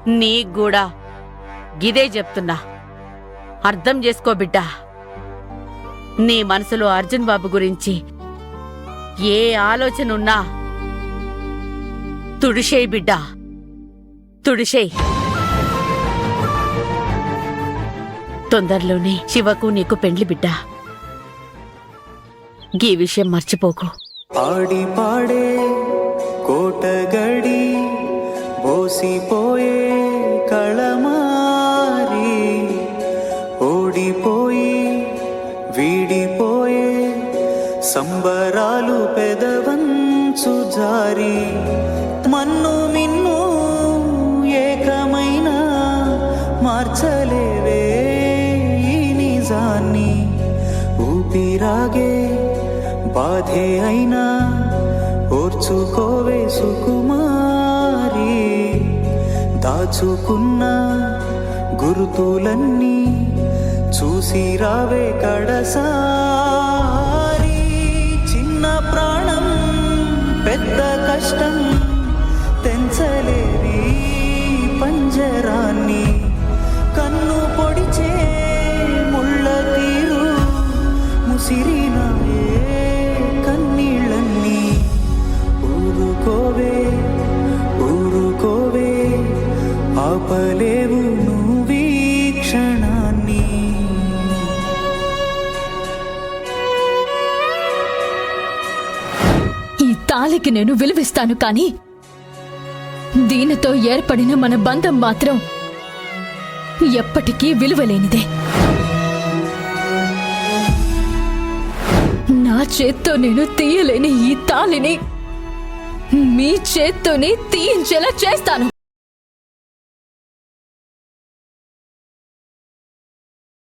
నీకు కూడా గిదే చెప్తున్నా, అర్థం చేసుకో బిడ్డా. నీ మనసులో అర్జున్ బాబు గురించి ఏ ఆలోచన ఉన్నా తుడిషేయ్ బిడ్డా, తుడిషేయ్. తొందరలోనే శివకు నీకు పెండ్లి బిడ్డా, గీ విషయం మర్చిపోకు. ఆడి పాడే కోటగడి బోసిపోయే కళమారి, ఓడిపోయి వీడిపోయే సంబరాలు పెదవంచు జారి, మన్ను మిన్ను ఏకమైన మార్చలేవే ఈ నిజాన్ని. ఊపిరాగే బాధే అయినా ఓర్చుకోవే సుకుమారి, దాచుకున్న గుర్తులన్నీ చూసి రావే కడసారి. చిన్న ప్రాణం పెద్ద కష్టం తెంచలేని పంజరాన్ని, కన్ను పొడిచే ముళ్ళ తీరు ముసిరినాయే కన్నీళ్ళన్నీ. ఊరుకోవే ఊరుకోవే ఆపలేవు నువ్వీ క్షణాన్ని. ఈ తాళికి నేను విలువిస్తాను, కానీ దీనితో ఏర్పడిన మన బంధం మాత్రం ఎప్పటికీ విలువలేనిదే. నా చేత్తో నేను తీయలేని ఈ తాళిని మీ చేత్తోనే తీయించేలా చేస్తాను.